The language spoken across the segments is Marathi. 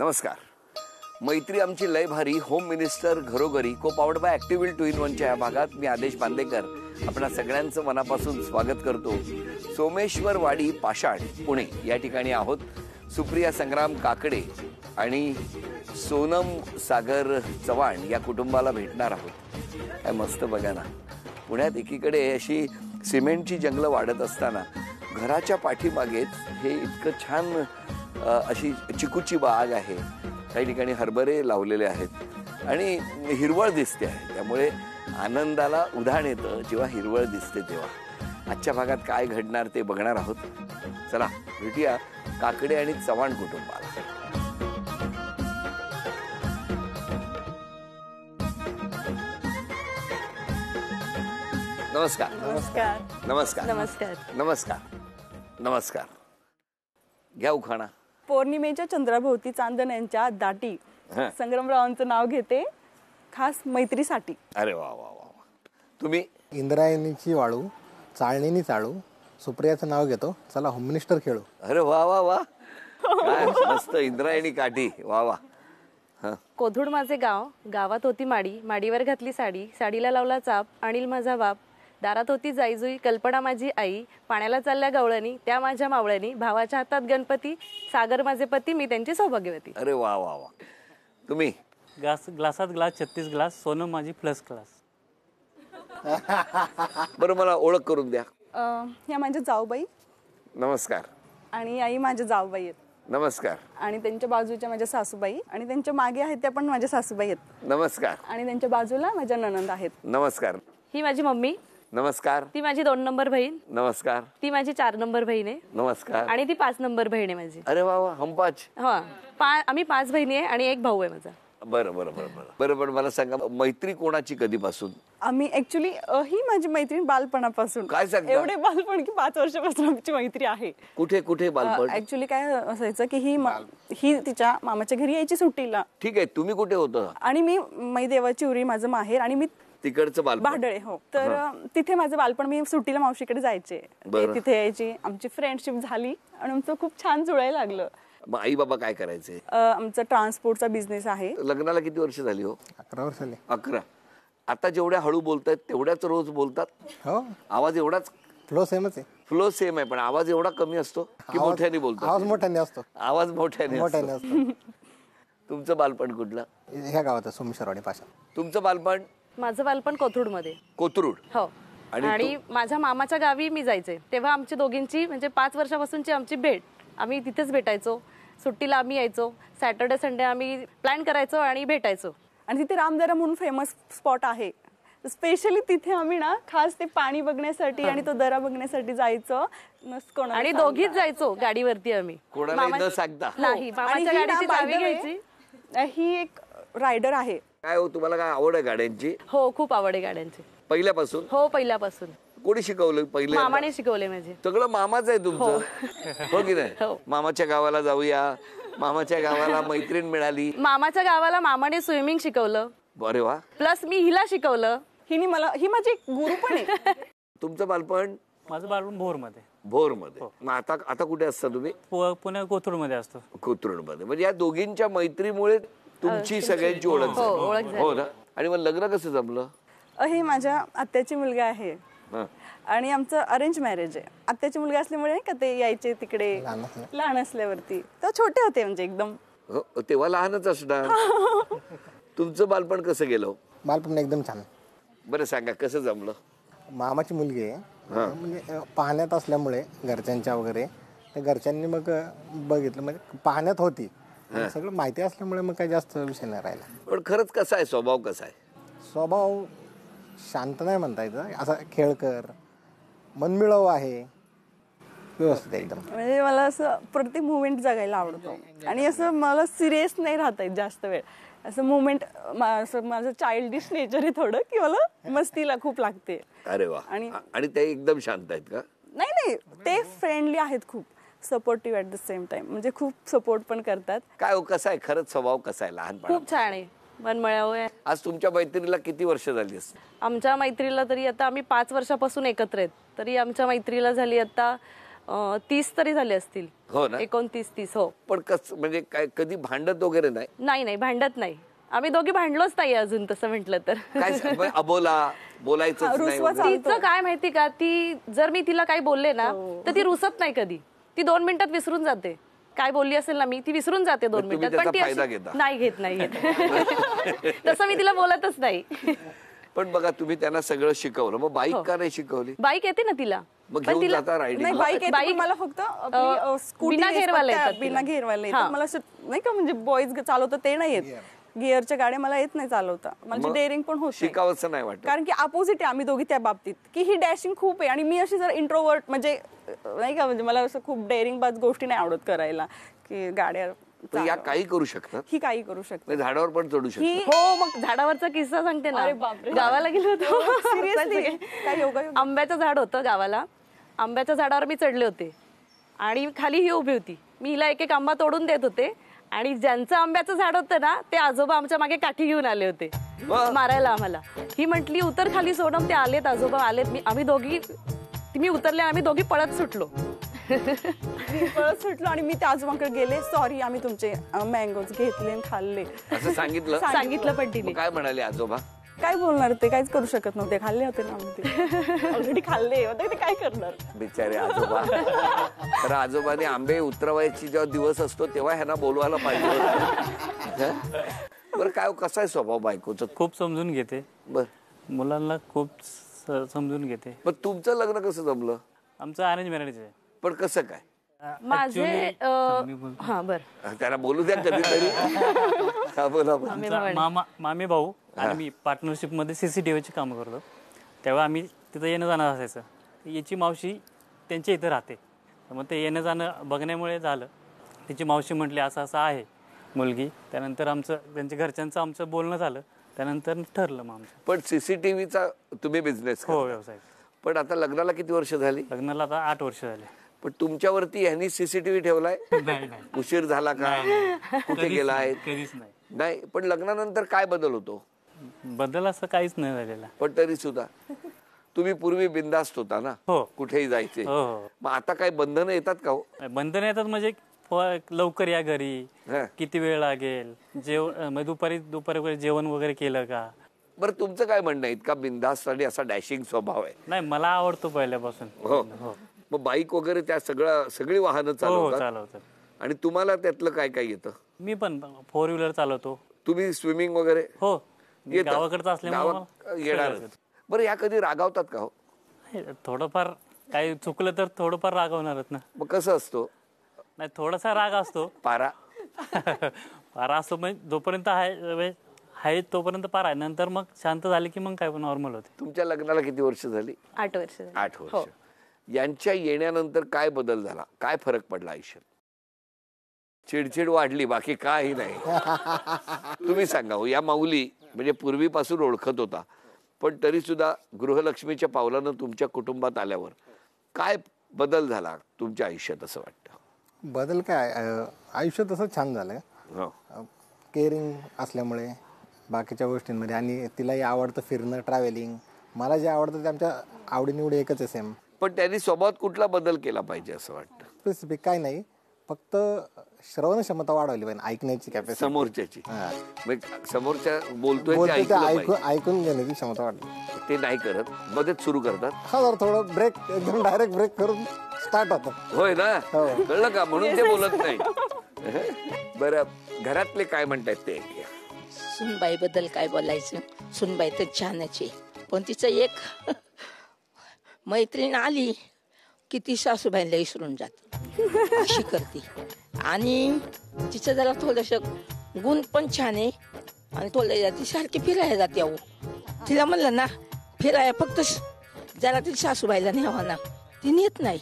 नमस्कार. मैत्री आमची लय भारी होम मिनिस्टर घरोघरी को पावर्ड बाय ॲक्टिव्हिल 2-in-1च्या या भागात मी आदेश बांदेकर आपणा सगळ्यांचं मनापासून स्वागत करतो. सोमेश्वरवाडी पाषाण पुणे या ठिकाणी आहोत. सुप्रिया संग्राम काकडे आणि सोनम सागर चव्हाण या कुटुंबाला भेटणार आहोत. काय मस्त बघा ना, पुण्यात एकीकडे अशी सिमेंटची जंगलं वाढत असताना घराच्या पाठीमागेच हे इतकं छान अशी चिकूची बाग आहे. काही ठिकाणी हरभरे लावलेले आहेत आणि हिरवळ दिसते आहे. त्यामुळे आनंदाला उधाण येतं जेव्हा हिरवळ दिसते तेव्हा. आजच्या भागात काय घडणार ते बघणार आहोत. चला भेटूया काकडे आणि चव्हाण कुटुंबाला. नमस्कार. नमस्कार. नमस्कार. नमस्कार. नमस्कार. नमस्कार. घ्या उखाणा. पौर्णिमेच्या चंद्राभोवती चांदण यांच्या दाटी संग्रामरावांचं नाव घेते खास मैत्रीसाठी. अरे वा वा वा. तुम्ही? इंद्रायणीची वाळू चाळणीनी चाळू सुप्रियाचं नाव घेतो, चला होम मिनिस्टर खेळू. अरे वा वा वा, काय मस्त. इंद्रायणी काठी. वा वा. कोथरूड माझे गाव, गावात होती माडी, माडीवर घातली साडी, साडीला लावला चाप, अनिल माझा बाप, दारात होती जाईजुई, कल्पना माझी आई, पाण्याला चालल्या गवळणी, त्या माझ्या मावळणी, भावाच्या हातात गणपती, सागर माझे पती, मी त्यांची सौभाग्यवती. अरे वा वा वा. तुम्ही? ग्लासात ग्लास 36 ग्लास, सोनम माझी प्लस क्लास. बरं मला ओळख करून द्या. ह्या माझ्या जाऊबाई. नमस्कार. आणि आई माझ्या जाऊबाई आहेत. नमस्कार. आणि त्यांच्या बाजूच्या माझ्या सासूबाई आणि त्यांच्या मागे आहेत त्या पण माझ्या सासूबाई आहेत. नमस्कार. आणि त्यांच्या बाजूला माझ्या ननंद आहेत. नमस्कार. ही माझी मम्मी. नमस्कार. ती माझी 2 नंबर बहीण. नमस्कार. ती माझी 4 नंबर बहीण आहे. नमस्कार. आणि ती 5 नंबर बहीण आहे माझी. अरे वा वा. हम 5. आम्ही 5 बहिणी आहे आणि 1 भाऊ आहे माझा. बरं बरं बरं बरं बरं. पण मला सांगा, मैत्री कोणाची कधीपासून? आम्ही ऍक्च्युली ही माझी मैत्रीण बालपणापासून. काय सांगता? एवढे बालपण की 5 वर्षापासून आमची मैत्री आहे. कुठे कुठे बालपण? ऍक्च्युली काय असायचं की ही तिच्या मामाच्या घरी यायची सुट्टीला. ठीक आहे. तुम्ही कुठे होता? आणि मी मैदेवाची उरी माझं माहेर आणि मी तिकडचं बालपण भाडळे. हो. तर तिथे माझं बालपण, मी सुट्टीला मावशीकडे जायचे, तिथे यायची, आमची फ्रेंडशिप झाली आणि आमचं खूप छान जुळायला लागलं. मग आई बाबा काय करायचे? आमचा ट्रान्सपोर्टचा बिझनेस आहे. लग्नाला किती वर्ष झाली हो? 11 वर्ष झाले. 11. आता जेवढ्या हळू बोलतायत तेवढ्याच रोज बोलतात? हो. आवाज एवढाच? फ्लो सेमच आहे. फ्लो सेम आहे पण आवाज एवढा कमी असतो की मोठ्याने बोलतो? आवाज मोठ्याने असतो. आवाज मोठ्याने असतो. तुमचं बालपण कुठलं? ह्या गावात सोमेश्वरवाडी पाषाण. तुमचं बालपण? माझं बालपण कोथरूड मध्ये. कोथरूड. हो. आणि माझ्या मामाच्या गावी मी जायचे तेव्हा आमची दोघींची म्हणजे 5 वर्षापासूनची आमची भेट. आम्ही तिथेच भेटायचो, सुट्टीला आम्ही यायचो, सॅटर्डे संडे आम्ही प्लॅन करायचो आणि भेटायचो. आणि तिथे रामदरा म्हणून फेमस स्पॉट आहे. स्पेशली तिथे आम्ही ना खास ते पाणी बघण्यासाठी आणि तो दरा बघण्यासाठी जायचो. आणि दोघीच जायचो गाडीवरती आम्ही. कोणाला न सांगता? नाही, मामाच्या गाडीची चावी घ्यायची. ही एक रायडर आहे. काय हो, तुम्हाला काय आवड आहे गाड्यांची? हो, खूप आवड आहे गाड्यांची. पहिल्यापासून? हो, पहिल्यापासून. कोणी शिकवलं? पहिले मामाने शिकवले माझे. सगळं मामाच आहे तुमचं? हो की नाही? मामाच्या गावाला जाऊया, मामाच्या गावाला मैत्रीण मिळाली. मामाच्या गावाला मामाने स्विमिंग शिकवलं. अरे वा. प्लस मी हिला शिकवलं. ही माझी गुरु पण आहे. तुमचं बालपण? माझं बालपण भोरमध्ये. भोरमध्ये. मग आता कुठे असता तुम्ही? पुणे कोथरूड मध्ये असतो. कोथरूड मध्ये. म्हणजे या दोघींच्या मैत्रीमुळे तुमची सगळ्यांची ओळख झाली. हो ना. आणि मग लग्न कसं जमलं? हे माझ्या आत्याची मुलगा आहे आणि आमचं अरेंज मॅरेज आहे. आत्याची मुलगा असल्यामुळे का ते यायचे तिकडे लहान असल्यावरती. तर छोटे होते म्हणजे एकदम. तेव्हा लहानच असणार. तुमचं बालपण कसं गेलं? बालपण एकदम छान. बरं सांगा कसं जमलं? मामाची मुलगी आहे, म्हणजे पाहण्यात असल्यामुळे घरच्यांच्या वगैरे, घरच्यांनी मग बघितलं, म्हणजे पाहण्यात होती, सगळं माहिती असल्यामुळे मग काही जास्त विषय नाही राहिला. पण खरंच कसा आहे स्वभाव? कसा आहे स्वभाव? शांत नाही म्हणता येतं, असा खेळकर, मनमिळाऊ आहे, व्यवस्थित एकदम. म्हणजे मला असं प्रत्येक मुवमेंट जगायला आवडतो आणि असं मला सिरियस नाही राहता येत जास्त वेळ. असं मुवमेंट, माझं चाइल्डिश नेचर आहे थोडं, की मला मस्तीला खूप लागते. अरे वा. आणि ते एकदम शांत आहेत का? नाही, ते फ्रेंडली आहेत, खूप supportive at the same time, म्हणजे खूप सपोर्ट पण करतात. काय हो, कसा आहे खरंच स्वभाव? कसा आहे लहानपणा? खूप छान आहे, मनमिळाऊ आहे. आज तुमच्या मैत्रीला किती वर्ष झाली असतील? आमच्या मैत्रीला तरी आता आम्ही 5 वर्षापासून एकत्र आहेत, तरी आमच्या मैत्रीला झाली आता 30 तरी झाले असतील. हो ना? 29-30. हो. पण म्हणजे काय कधी भांडत वगैरे नाही? नाही भांडत नाही. आम्ही दोघी भांडलोच नाही अजून तसं म्हटलं तर. काय अबोला बोलायचं नाही रुसवा वगैरे? तिचं काय माहिती का, ती जर मी तिला काही बोलले ना तर ती रुसत नाही कधी. ती 2 मिनिटात विसरून जाते. काय बोलली असेल ना मी, ती विसरून जाते 2 तुम्ही मिनिटात. पण ती त्याचा फायदा अशी- घेता? नाही घेत. तसं मी तिला बोलतच नाही. पण बघा तुम्ही त्यांना सगळं शिकवलं, मग बाईक का नाही शिकवली? बाईक येते ना तिला. मग पण घेऊन तिला जाता नाही रायडिंग? बाईक येते, पण बाईक- मला फक्त आपली स्कूटी बिना घेरवाला येतात बिना तिला. घेरवायला हा. येतात. मला असं नाही का म्हणजे बॉईज चालवतं ते नाही येत. गिअरच्या गाड्या मला येत नाही चालवता. माझी मग डेअरिंग पण होत नाही. शिकावंसं नाही वाटत? कारण की अपोजिट आहे आम्ही दोघी त्या बाबतीत, की ही डॅशिंग खूप आहे आणि मी अशी जर इंट्रोवर्ट म्हणजे नाही का, म्हणजे मला असं खूप डेअरिंग बाज गोष्टी नाही आवडत करायला, की गाड्या पण या काही करू शकतात? ही काही करू शकते. म्हणजे झाडावर पण चढू शकतात? ही हो, मग झाडावरचा किस्सा सांगते ना. अरे बापरे. गावाला गेलो होतो. सिरियसली काय योगा आंब्याचं झाड होतं गावाला. आंब्याच्या झाडावर मी चढले होते आणि खाली ही उभी होती. मी हिला एक आंबा तोडून देत होते आणि ज्यांचं आंब्याचं झाड होतं ना ते आजोबा आमच्या मागे काठी घेऊन आले होते मारायला आम्हाला. ही म्हटली उतर खाली सोडम. ते आलेत, आजोबा आलेत. आम्ही दोघी, मी उतरले, आम्ही दोघी पळत सुटलो. मी पळत सुटलो आणि मी त्या आजोबांकडे गेले, सॉरी आम्ही तुमचे मँगोज घेतले आणि खाल्ले. असं सांगितलं? सांगितलं पण तिने. मग काय म्हणाले आजोबा? काय बोलणार, ते काहीच करू शकत नव्हते. खाल्ले होते ना आम्ही, ऑलरेडी खाल्ले होते, ते काय करणार. बिचारे आजोबा. तर आजोबाने आंबे उतरवायची जेव्हा दिवस असतो तेव्हा ह्यांना बोलवायला पाहिजे होतं. बरं काय कसा आहे स्वभाव बायकोचा? खूप समजून घेते. बर, मुलांना खूप समजून घेते. पण तुमचं लग्न कसं जमलं? आमचं अरेंज मॅरेज आहे. पण कसं काय? माझे हा बर त्यांना बोलू द्या कधीतरी. हा, बोला बोला. आमचा मामी भाऊ आणि मी पार्टनरशिप मध्ये सीसीटीव्हीची काम करतो. तेव्हा आम्ही तिथं येणं जाणं असायचं. याची मावशी त्यांच्या इथं राहते. मग ते येणं जाणं बघण्यामुळे झालं. तिची मावशी म्हटली असं असं आहे मुलगी. त्यानंतर आमचं त्यांच्या घरच्यांचं आमचं बोलणं झालं. त्यानंतर ठरलं मग आमचं. पण सीसीटीव्हीचा तुम्ही बिझनेस? हो, व्यवसाय. पण आता लग्नाला किती वर्ष झाली? लग्नाला आता 8 वर्ष झाले. पण तुमच्यावरती ह्यांनी सीसीटीव्ही ठेवलाय? नाही. उशीर झाला का? कुठे गेलाय? कधीच नाही. नाही. पण लग्नानंतर काय बदल होतो? बदल असं काहीच नाही झालेला. पण तरी सुद्धा तुम्ही पूर्वी बिनधास्त होता ना? हो. कुठेही जायचे. हो. मग आता काय बंधनं येतात का हो? बंधन येतात म्हणजे लवकर या घरी, हा. किती वेळ लागेल, दुपारी वगैरे जेवण वगैरे केलं का? बरं तुमचं काय म्हणणं आहे? इतका बिनधास्त आणि असा डॅशिंग स्वभाव आहे? नाही, मला आवडतो पहिल्यापासून. हो. हो, मग बाईक वगैरे त्या सगळी वाहनं चालवतात? चालवतात. आणि तुम्हाला त्यातलं काय काय येतं? मी पण 4 व्हीलर चालवतो. तुम्ही स्विमिंग वगैरे? हो, मी येतं? गावाकडचं असल्यामुळे गावात येणार. बरं या कधी रागावतात का हो? थोडंफार काही चुकलं तर थोडंफार रागवणारच ना. मग कसं असतो? नाही, थोडासा राग असतो. पारा? पारा असतो म्हणजे जोपर्यंत आहे तोपर्यंत पारा आहे. नंतर मग शांत झाले की मग काय नॉर्मल होते. तुमच्या लग्नाला किती वर्ष झाली? 8 वर्ष. 8 वर्ष. यांच्या येण्यानंतर काय बदल झाला? काय फरक पडला आयुष्यात? चिडचिड वाढली, बाकी काही नाही. तुम्ही सांगा हो. या माऊली म्हणजे पूर्वीपासून ओळखत होता, पण तरी सुद्धा गृहलक्ष्मीच्या पावलानं तुमच्या कुटुंबात आल्यावर काय बदल झाला तुमच्या आयुष्यात असं वाटतं? बदल काय, आयुष्य तसं छान झालं. हो. केअरिंग असल्यामुळे बाकीच्या गोष्टींमध्ये, आणि तिलाही आवडतं फिरणं, ट्रॅव्हलिंग. मला जे आवडतं ते आमच्या आवडीनिवडी एकच आहे सेम. पण त्यांनी स्वभावात कुठला बदल केला पाहिजे असं वाटतं? स्पेसिफिक काय नाही, फक्त श्रवण क्षमता वाढवली पाहिजे, ऐकण्याची कॅपॅसिटी. समोरच्याची समोरच्या बोलतोय ते बोलतो ते ऐकलं ऐकून घेण्याची क्षमता वाढली. पाहिजे. ते नाही करत, मध्येच सुरू करतात. हा, जर थोडं ब्रेक, एकदम डायरेक्ट ब्रेक करून स्टार्ट होतं. होय ना? हो. कळलं का? म्हणून ते बोलत नाही. बरं, घरातले काय म्हणतात ते ऐकूया. सुनबाई बद्दल काय बोलायचं? सुनबाई तर छानच आहे, पण तिचं एक मैत्रीण आली की ती सासूबाईंना विसरून जाते, अशी करते. आणि तिचं जरा थोडंसं गुण पण छान आहे. आणि थोडं ती सारखी फिरायला जाते. अहो, तिला म्हणलं ना फिरायला, फक्त जरा ती सासूबाईला न्यावा ना, ती नेत नाही,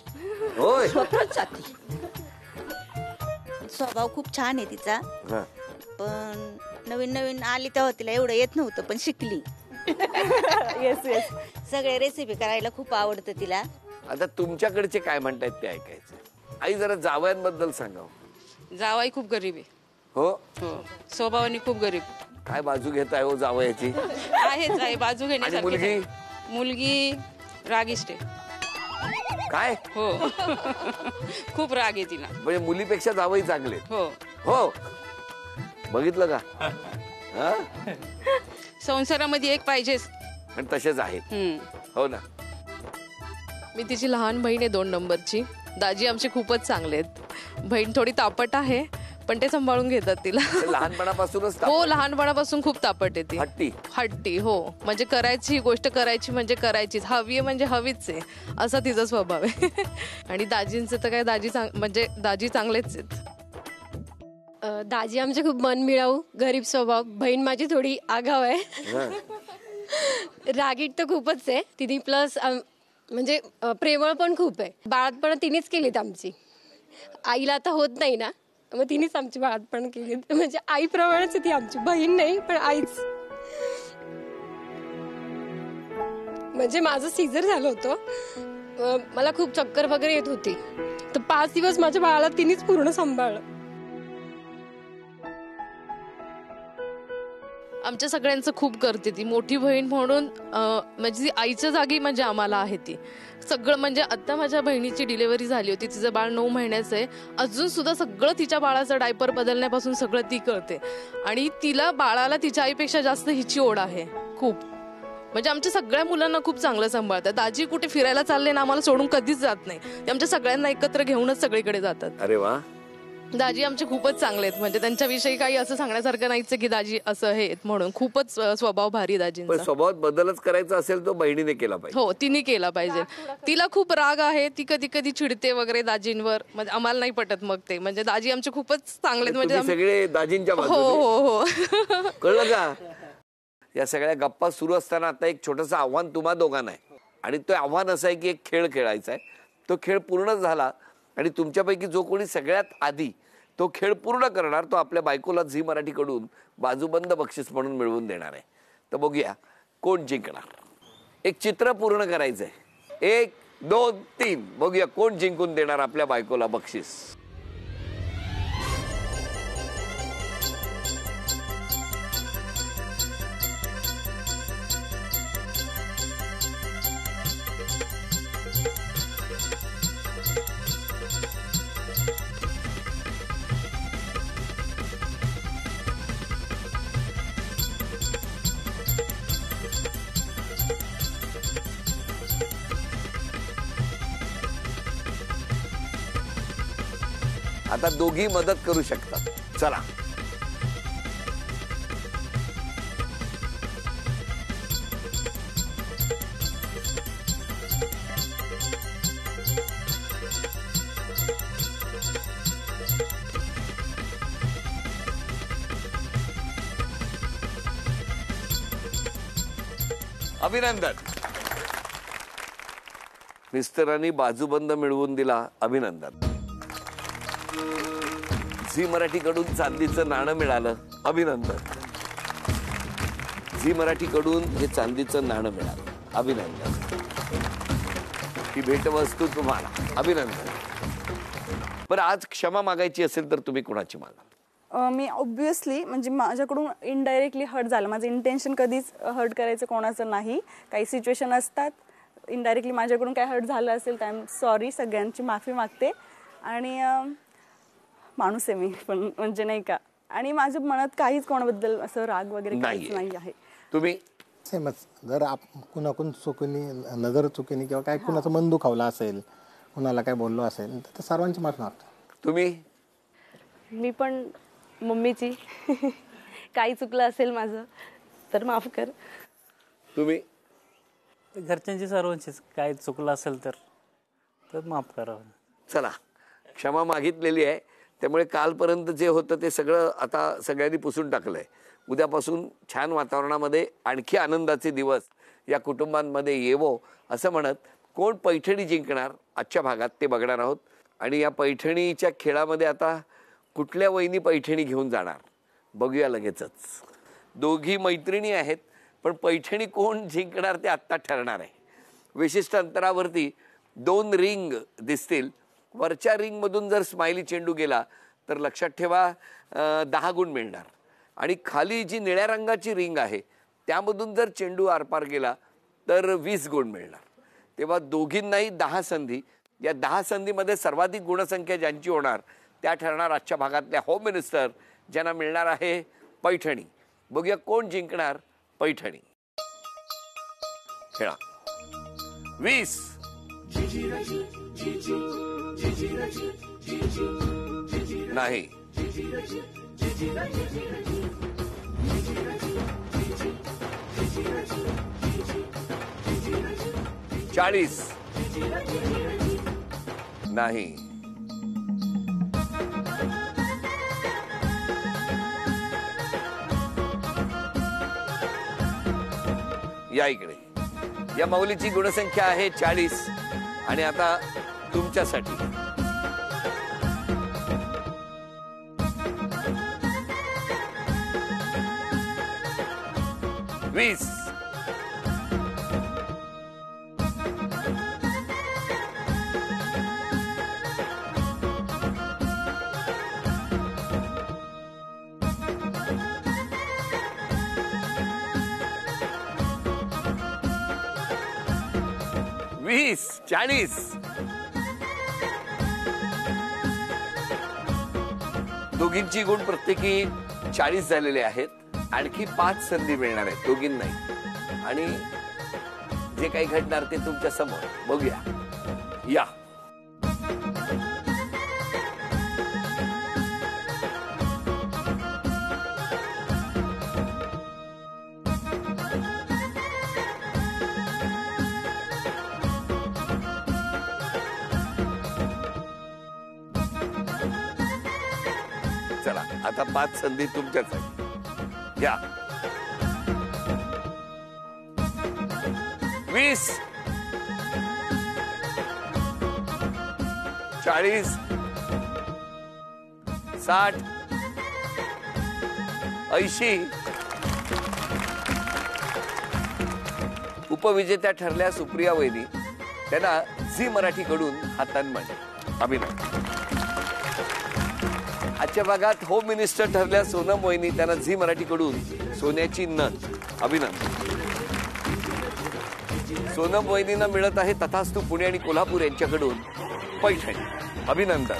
होय. स्वतःच जाते. स्वभाव खूप छान आहे तिचा. हा. पण नवीन नवीन आली तेव्हा तिला एवढं येत नव्हतं, पण शिकली. Yes yes. सगळे रेसिपी करायला खूप आवडतं तिला. आता तुमच्याकडचे काय म्हणतायत ते ऐकायचं. आई जरा जावयांबद्दल सांगा. जावाई खूप गरीब आहे. हो. हो, स्वभावाने खूप गरीब काय बाजू घेताय हो जावयाची? आहेच आहे, बाजू आणि घेण्यासारखी मुलगी? आहे. मुलगी रागिष्ट आहे. काय हो खूप राग आहे तिला. म्हणजे मुलीपेक्षा जावई चांगले. हो हो बघितलं का? हा? संसारामध्ये एक पाहिजेच. आणि तसेच आहेत. हो ना. मी तिची लहान बहीण आहे 2 नंबरची. दाजी आमचे खूपच चांगले आहेत. बहीण थोडी तापट आहे पण ते सांभाळून घेतात तिला. लहानपणापासूनच हो लहानपणापासून खूप तापट आहे ती. हट्टी. हट्टी हो म्हणजे करायची ही गोष्ट करायची म्हणजे करायचीच. हवी आहे म्हणजे हवीच आहे असा तिचा स्वभाव आहे. आणि दाजींचं तर काय म्हणजे दाजी चांगलेच आहेत. दाजी आमचे खूप मनमिळाऊ, गरीब स्वभाव. बहीण माझी थोडी आगाव आहे. रागीट तर खूपच आहे तिने. प्लस म्हणजे प्रेमळ पण खूप आहे. बाळातपण तिनेच केलीत आमची. आईला आता होत नाही ना मग तिनेच आमची बाळातपण केली. म्हणजे आईप्रमाणेच ती आमची. बहीण नाही पण आईच. म्हणजे माझं सीझर झालं होतं. मला खूप चक्कर वगैरे येत होती तर 5 दिवस माझ्या बाळाला तिनेच पूर्ण सांभाळलं. आमच्या सगळ्यांचं खूप करते ती. मोठी बहीण म्हणून म्हणजे ती आईच्या जागी म्हणजे आम्हाला आहे ती सगळं. म्हणजे आता माझ्या बहिणीची डिलिव्हरी झाली होती. तिचं बाळ 9 महिन्याचं आहे. अजून सुद्धा सगळं तिच्या बाळाचं डायपर बदलण्यापासून सगळं ती करते. आणि तिला बाळाला तिच्या आईपेक्षा जास्त हिची ओढ आहे खूप. म्हणजे आमच्या सगळ्या मुलांना खूप चांगलं सांभाळतात. दाजी कुठे फिरायला चालले ना आम्हाला सोडून कधीच जात नाही. ते आमच्या सगळ्यांना एकत्र घेऊनच सगळीकडे जातात. अरे वा. दाजी आमचे खूपच चांगले आहेत. म्हणजे त्यांच्याविषयी काही असं सांगण्यासारखं नाहीच की दाजी असं हे म्हणून. खूपच स्वभाव भारी दाजींचा. पण स्वभावात बदलच करायचा असेल तो बहिणीने केला पाहिजे. हो तिने केला पाहिजे. तिला खूप राग आहे. ती कधी कधी चिडते वगैरे दाजींवर. म्हणजे आम्हाला नाही पटत मग ते. म्हणजे दाजी आमचे खूपच चांगले. म्हणजे सगळे दाजींच्या हो बाजूने. हो हो कळलं का? या सगळ्या गप्पा सुरू असताना आता एक छोटंसं आव्हान तुम्हा दोघांना आहे. आणि तो आव्हान असं आहे की एक खेळ खेळायचा आहे. तो खेळ पूर्ण झाला आणि तुमच्यापैकी जो कोणी सगळ्यात आधी तो खेळ पूर्ण करणार तो आपल्या बायकोला झी मराठीकडून बाजूबंद बक्षीस म्हणून मिळवून देणार आहे. तर बघूया कोण जिंकणार. एक चित्र पूर्ण करायचंय. 1 2 3 बघूया कोण जिंकून देणार आपल्या बायकोला बक्षीस. आता दोघी मदत करू शकतात. चला. अभिनंदन. मिस्टरांनी बाजूबंद मिळवून दिला. अभिनंदन. झी मराठीकडून चांदीचं नाणं मिळालं. अभिनंदन. झी मराठीकडून हे चांदीचं नाणं मिळालं. अभिनंदन. ही भेटवस्तू तुम्हाला. अभिनंदन. बरं आज क्षमा मागायची असेल तर तुम्ही कोणाची मागाल? मी ऑब्व्हियसली म्हणजे माझ्याकडून इनडायरेक्टली हर्ट झालं. माझं इंटेन्शन कधीच हर्ट करायचं कोणाचं नाही. काही सिच्युएशन असतात इनडायरेक्टली माझ्याकडून काय हर्ट झालं असेल तर आय एम सॉरी. सगळ्यांची माफी मागते. आणि माणूस आहे मी पण म्हणजे नाही का. आणि माझ्या मनात काहीच कोणाबद्दल असं राग वगैरे काहीच नाही आहे. तुम्ही सेमच. जर कुणाकडून चुकीने नजर चुकीने किंवा काय कुणाचं मन दुखावलं असेल कुणाला काय बोललो असेल तर सर्वांची माफी मागतो. तुम्ही? मी पण मम्मीची. काही चुकलं असेल माझं तर माफ कर. तुम्ही? घरच्यांची सर्वांचीच. काय चुकलं असेल तर माफ करावं. चला क्षमा मागितलेली आहे त्यामुळे कालपर्यंत जे होतं ते सगळं आता सगळ्यांनी पुसून टाकलंय. उद्यापासून छान वातावरणामध्ये आणखी आनंदाचे दिवस या कुटुंबांमध्ये येवो असं म्हणत कोण पैठणी जिंकणार आजच्या भागात ते बघणार आहोत. आणि या पैठणीच्या खेळामध्ये आता कुठल्या वहिनी पैठणी घेऊन जाणार बघूया लगेचच. दोघी मैत्रिणी आहेत पण पैठणी कोण जिंकणार ते आत्ता ठरणार आहे. विशिष्ट अंतरावरती 2 रिंग दिसतील. वरच्या रिंगमधून जर स्माइली चेंडू गेला तर लक्षात ठेवा 10 गुण मिळणार. आणि खाली जी निळ्या रंगाची रिंग आहे त्यामधून जर चेंडू आरपार गेला तर 20 गुण मिळणार. तेव्हा दोघींनाही 10 संधी या 10 संधीमध्ये सर्वाधिक गुणसंख्या ज्यांची होणार त्या ठरणार आजच्या भागातल्या होम मिनिस्टर, ज्यांना मिळणार आहे पैठणी. बघूया कोण जिंकणार पैठणी. खेळा. 20 नाही. 40 नाही. 'या इकडे. या माऊलीची गुणसंख्या आहे 40. आणि आता तुमच्यासाठी 20 20 40 दोघींची गुण प्रत्येकी 40 झालेले आहेत. आणखी 5 संधी मिळणार आहेत दोघींनाही. आणि जे काही घडणार ते तुमच्या समोर बघूया. या. चला आता 5 संधी तुमच्यासाठी. या. 20 40 60 80 उपविजेत्या ठरल्या सुप्रिया वैदी. त्यांना झी मराठीकडून हातांमध्ये अभिनंदन. आजच्या भागात होम मिनिस्टर ठरल्या सोनम वहिनी. त्यांना झी मराठीकडून सोन्याची नथ अभिनंदन. सोनम वहिनींना मिळत आहे तथास्तू पुणे आणि कोल्हापूर यांच्याकडून पैठणी अभिनंदन.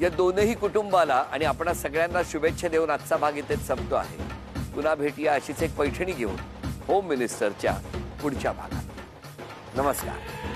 या दोनही कुटुंबाला आणि आपणा सगळ्यांना शुभेच्छा देऊन आजचा भाग इथेच संपतो आहे. पुन्हा भेटूया अशीच एक पैठणी घेऊन होम मिनिस्टरच्या पुढच्या भागात. नमस्कार.